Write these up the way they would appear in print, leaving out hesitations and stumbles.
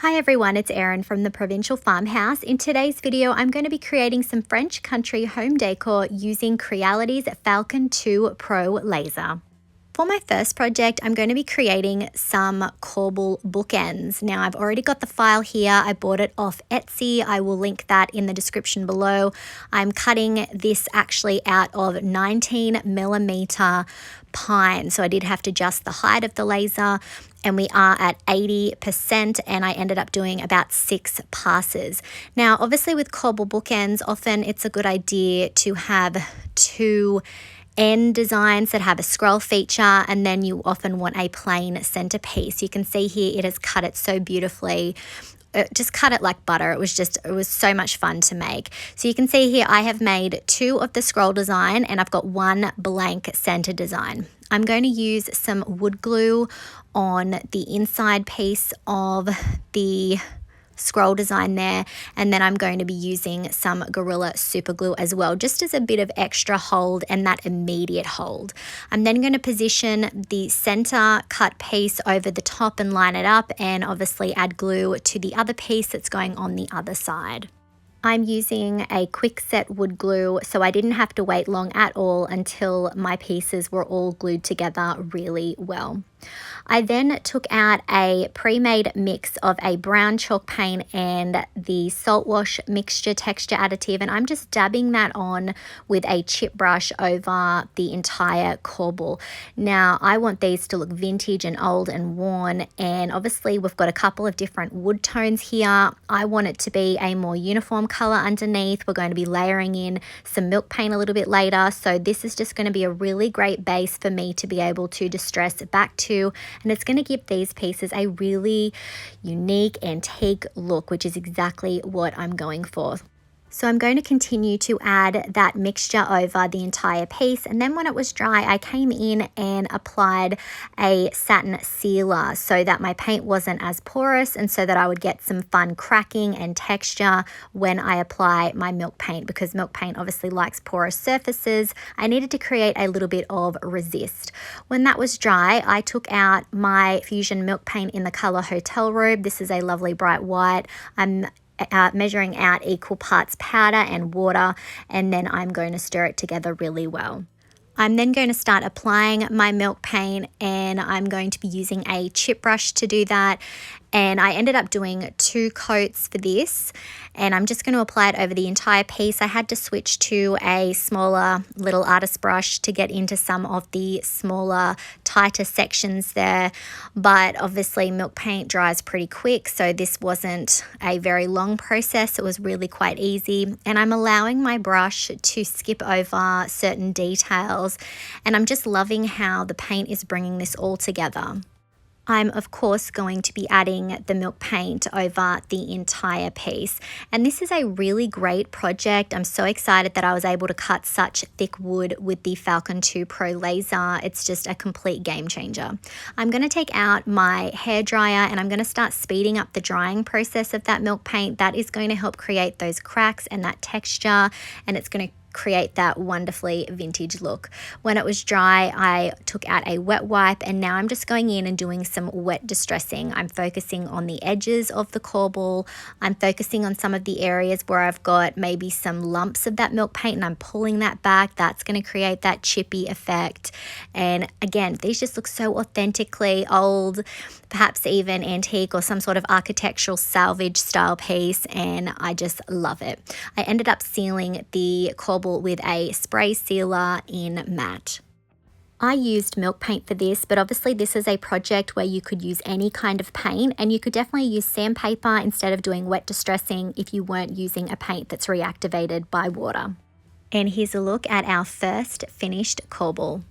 Hi everyone, it's Erin from the Provincial Farmhouse. In today's video, I'm going to be creating some French country home decor using Creality's Falcon 2 Pro laser. For my first project, I'm going to be creating some corbel bookends. Now, I've already got the file here. I bought it off Etsy. I will link that in the description below. I'm cutting this actually out of 19mm pine, so I did have to adjust the height of the laser, and we are at 80%, and I ended up doing about 6 passes. Now, obviously with corbel bookends, often it's a good idea to have 2 end designs that have a scroll feature, and then you often want a plain centerpiece. You can see here it has cut it so beautifully. Just cut it like butter. It was so much fun to make. So you can see here I have made 2 of the scroll design, and I've got 1 blank center design. I'm going to use some wood glue on the inside piece of the scroll design there, and then I'm going to be using some Gorilla super glue as well, just as a bit of extra hold and that immediate hold. I'm then going to position the center cut piece over the top and line it up, and obviously add glue to the other piece that's going on the other side. I'm using a quick set wood glue, so I didn't have to wait long at all until my pieces were all glued together really well. I then took out a pre-made mix of a brown chalk paint and the salt wash mixture texture additive, and I'm just dabbing that on with a chip brush over the entire corbel. Now, I want these to look vintage and old and worn, and obviously we've got a couple of different wood tones here. I want it to be a more uniform color underneath. We're going to be layering in some milk paint a little bit later, so this is just going to be a really great base for me to be able to distress it back to, and it's going to give these pieces a really unique antique look, which is exactly what I'm going for. So I'm going to continue to add that mixture over the entire piece, and then when it was dry, I came in and applied a satin sealer so that my paint wasn't as porous, and so that I would get some fun cracking and texture when I apply my milk paint, because milk paint obviously likes porous surfaces. I needed to create a little bit of resist. When that was dry, I took out my Fusion milk paint in the color Hotel Robe. This is a lovely bright white. I'm measuring out equal parts powder and water, and then I'm going to stir it together really well. I'm then going to start applying my milk paint, and I'm going to be using a chip brush to do that. And I ended up doing 2 coats for this, and I'm just going to apply it over the entire piece. I had to switch to a smaller little artist brush to get into some of the smaller, tighter sections there, but obviously milk paint dries pretty quick, so this wasn't a very long process. It was really quite easy, and I'm allowing my brush to skip over certain details, and I'm just loving how the paint is bringing this all together. I'm of course going to be adding the milk paint over the entire piece, and this is a really great project. I'm so excited that I was able to cut such thick wood with the Falcon 2 Pro laser. It's just a complete game changer. I'm going to take out my hairdryer, and I'm going to start speeding up the drying process of that milk paint. That is going to help create those cracks and that texture, and it's going to create that wonderfully vintage look. When it was dry, I took out a wet wipe, and now I'm just going in and doing some wet distressing. I'm focusing on the edges of the corbel. I'm focusing on some of the areas where I've got maybe some lumps of that milk paint, and I'm pulling that back. That's going to create that chippy effect. And again, these just look so authentically old, perhaps even antique or some sort of architectural salvage style piece, and I just love it. I ended up sealing the corbel with a spray sealer in matte. I used milk paint for this, but obviously this is a project where you could use any kind of paint, and you could definitely use sandpaper instead of doing wet distressing if you weren't using a paint that's reactivated by water. And here's a look at our first finished corbel.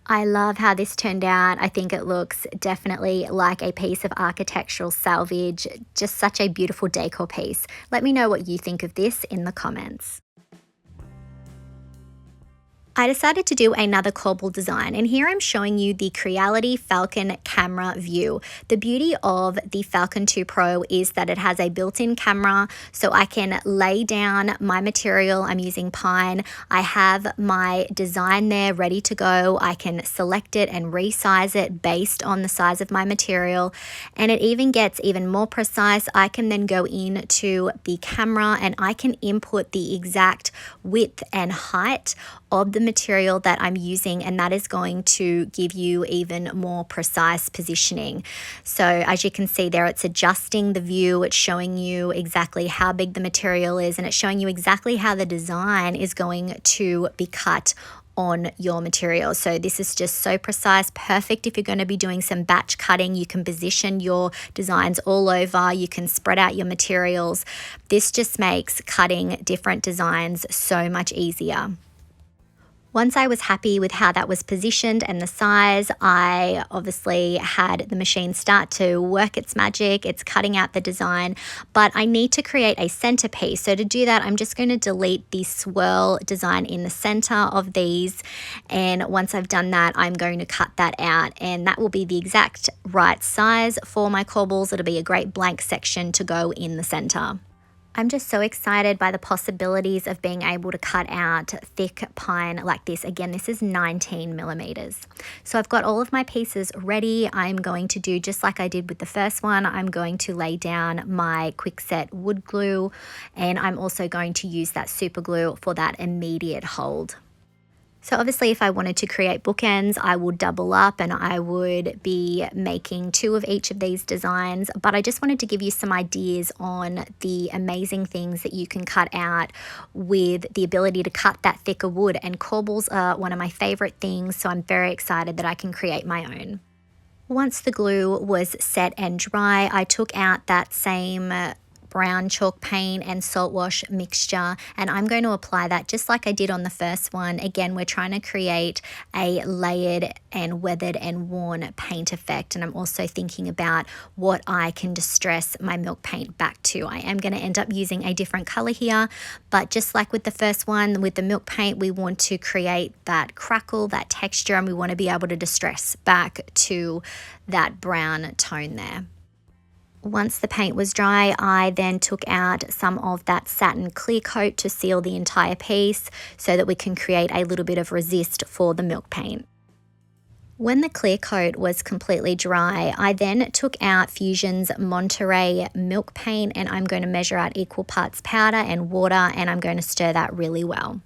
I love how this turned out. I think it looks definitely like a piece of architectural salvage, just such a beautiful decor piece. Let me know what you think of this in the comments. I decided to do another corbel design, and here I'm showing you the Creality Falcon camera view. The beauty of the Falcon 2 Pro is that it has a built-in camera, so I can lay down my material. I'm using pine. I have my design there ready to go. I can select it and resize it based on the size of my material, and it even gets even more precise. I can then go into the camera and I can input the exact width and height of the material that I'm using, and that is going to give you even more precise positioning. So as you can see there, it's adjusting the view, it's showing you exactly how big the material is, and it's showing you exactly how the design is going to be cut on your material. So this is just so precise, perfect if you're going to be doing some batch cutting. You can position your designs all over, you can spread out your materials. This just makes cutting different designs so much easier. Once I was happy with how that was positioned and the size, I obviously had the machine start to work its magic. It's cutting out the design, but I need to create a centerpiece. So to do that, I'm just going to delete the swirl design in the center of these. And once I've done that, I'm going to cut that out, and that will be the exact right size for my corbels. It'll be a great blank section to go in the center. I'm just so excited by the possibilities of being able to cut out thick pine like this. Again, this is 19 millimeters. So I've got all of my pieces ready. I'm going to do just like I did with the first one. I'm going to lay down my quickset wood glue, and I'm also going to use that super glue for that immediate hold. So obviously if I wanted to create bookends, I would double up and I would be making 2 of each of these designs, but I just wanted to give you some ideas on the amazing things that you can cut out with the ability to cut that thicker wood, and corbels are one of my favorite things, so I'm very excited that I can create my own. Once the glue was set and dry, I took out that same brown chalk paint and salt wash mixture, and I'm going to apply that just like I did on the first one. Again, we're trying to create a layered and weathered and worn paint effect, and I'm also thinking about what I can distress my milk paint back to. I am going to end up using a different color here, but just like with the first one, with the milk paint, we want to create that crackle, that texture, and we want to be able to distress back to that brown tone there. Once the paint was dry, I then took out some of that satin clear coat to seal the entire piece so that we can create a little bit of resist for the milk paint. When the clear coat was completely dry, I then took out Fusion's Monterey milk paint, and I'm going to measure out equal parts powder and water, and I'm going to stir that really well.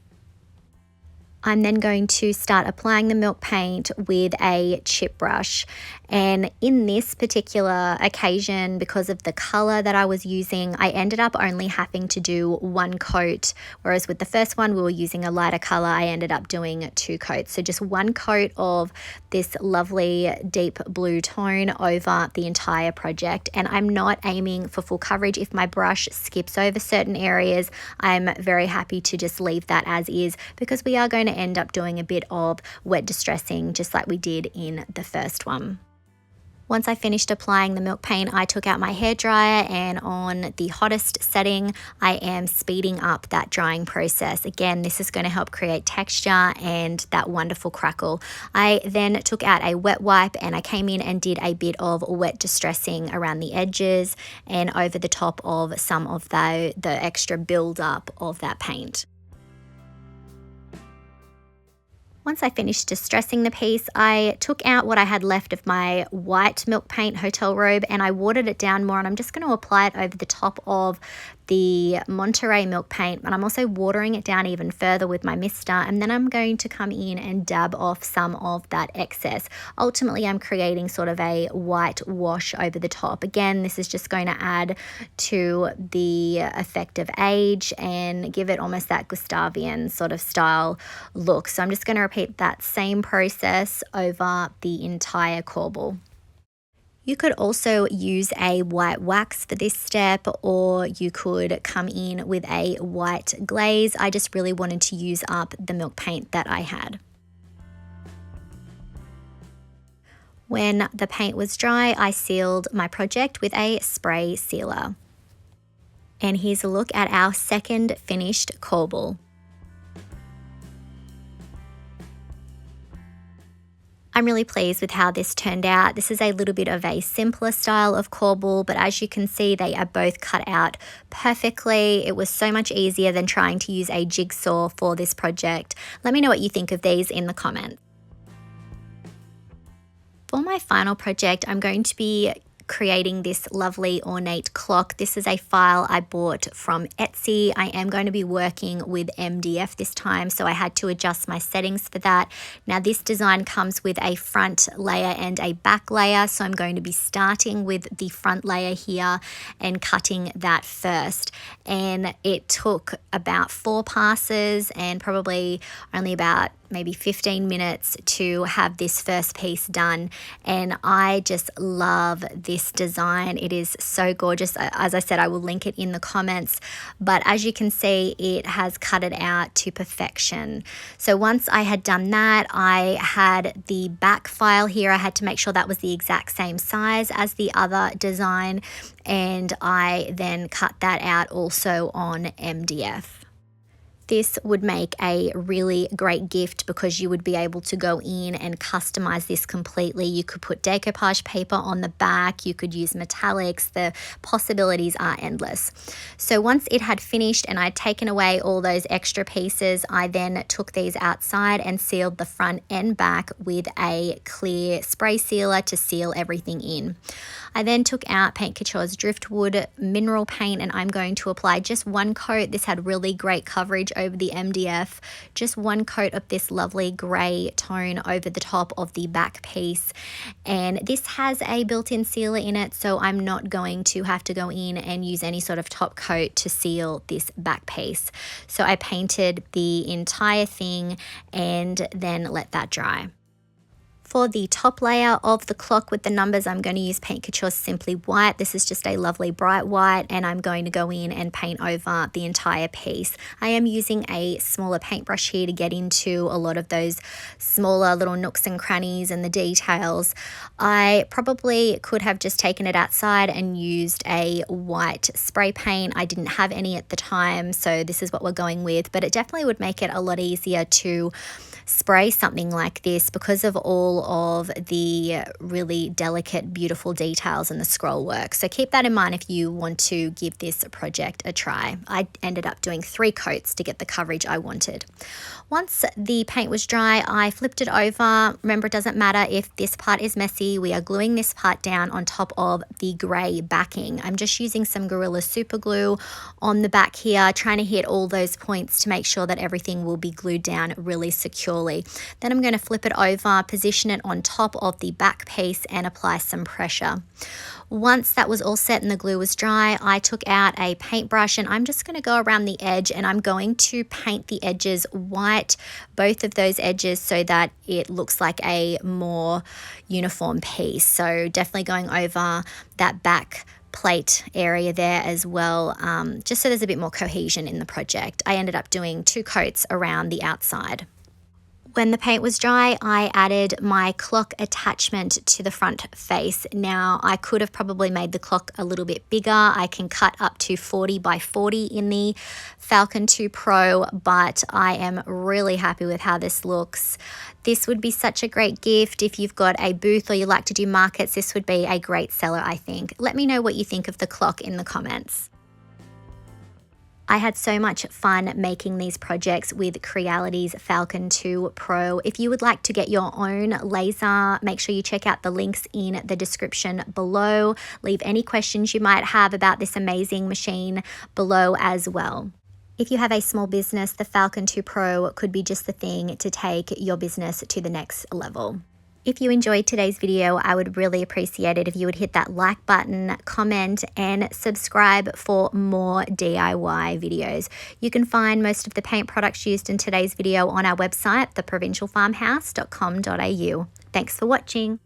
I'm then going to start applying the milk paint with a chip brush, and in this particular occasion, because of the color that I was using, I ended up only having to do 1 coat, whereas with the first one we were using a lighter color. I ended up doing 2 coats, so just 1 coat of this lovely deep blue tone over the entire project. And I'm not aiming for full coverage. If my brush skips over certain areas, I'm very happy to just leave that as is, because we are going to end up doing a bit of wet distressing just like we did in the first one. Once I finished applying the milk paint, I took out my hairdryer, and on the hottest setting, I am speeding up that drying process. Again, this is going to help create texture and that wonderful crackle. I then took out a wet wipe and I came in and did a bit of wet distressing around the edges and over the top of some of the extra build-up of that paint. Once I finished distressing the piece, I took out what I had left of my white milk paint hotel robe and I watered it down more, and I'm just going to apply it over the top of the Monterey milk paint, but I'm also watering it down even further with my mister, and then I'm going to come in and dab off some of that excess. Ultimately, I'm creating sort of a white wash over the top. Again, this is just going to add to the effect of age and give it almost that Gustavian sort of style look. So I'm just going to repeat that same process over the entire corbel. You could also use a white wax for this step, or you could come in with a white glaze. I just really wanted to use up the milk paint that I had. When the paint was dry, I sealed my project with a spray sealer. And here's a look at our second finished corbel. I'm really pleased with how this turned out. This is a little bit of a simpler style of corbel, but as you can see, they are both cut out perfectly. It was so much easier than trying to use a jigsaw for this project. Let me know what you think of these in the comments. For my final project, I'm going to be creating this lovely ornate clock. This is a file I bought from Etsy. I am going to be working with MDF this time, so I had to adjust my settings for that. Now this design comes with a front layer and a back layer, so I'm going to be starting with the front layer here and cutting that first. And it took about 4 passes and probably only about maybe 15 minutes to have this first piece done, and I just love this design. It is so gorgeous. As I said, I will link it in the comments, but as you can see, it has cut it out to perfection. So once I had done that, I had the back file here. I had to make sure that was the exact same size as the other design, and I then cut that out also on MDF. This would make a really great gift because you would be able to go in and customize this completely. You could put decoupage paper on the back, you could use metallics, the possibilities are endless. So once it had finished and I'd taken away all those extra pieces, I then took these outside and sealed the front and back with a clear spray sealer to seal everything in. I then took out Paint Couture's Driftwood mineral paint, and I'm going to apply just one coat. This had really great coverage over the MDF. Just one coat of this lovely grey tone over the top of the back piece. And this has a built-in sealer in it, so I'm not going to have to go in and use any sort of top coat to seal this back piece. So I painted the entire thing and then let that dry. For the top layer of the clock with the numbers, I'm going to use Paint Couture's Simply White. This is just a lovely bright white, and I'm going to go in and paint over the entire piece. I am using a smaller paintbrush here to get into a lot of those smaller little nooks and crannies and the details. I probably could have just taken it outside and used a white spray paint. I didn't have any at the time, so this is what we're going with, but it definitely would make it a lot easier to spray something like this because of all of the really delicate, beautiful details in the scroll work. So keep that in mind if you want to give this project a try. I ended up doing 3 coats to get the coverage I wanted. Once the paint was dry, I flipped it over. Remember, it doesn't matter if this part is messy. We are gluing this part down on top of the grey backing. I'm just using some Gorilla Super Glue on the back here, trying to hit all those points to make sure that everything will be glued down really securely. Then I'm going to flip it over, position it on top of the back piece and apply some pressure. Once that was all set and the glue was dry, I took out a paintbrush and I'm just going to go around the edge and I'm going to paint the edges white, both of those edges, so that it looks like a more uniform piece. So definitely going over that back plate area there as well, just so there's a bit more cohesion in the project. I ended up doing 2 coats around the outside. When the paint was dry, I added my clock attachment to the front face. Now, I could have probably made the clock a little bit bigger. I can cut up to 40 by 40 in the Falcon 2 Pro, but I am really happy with how this looks. This would be such a great gift if you've got a booth or you like to do markets. This would be a great seller, I think. Let me know what you think of the clock in the comments. I had so much fun making these projects with Creality's Falcon 2 Pro. If you would like to get your own laser, make sure you check out the links in the description below. Leave any questions you might have about this amazing machine below as well. If you have a small business, the Falcon 2 Pro could be just the thing to take your business to the next level. If you enjoyed today's video, I would really appreciate it if you would hit that like button, comment, and subscribe for more DIY videos. You can find most of the paint products used in today's video on our website, theprovincialfarmhouse.com.au. Thanks for watching.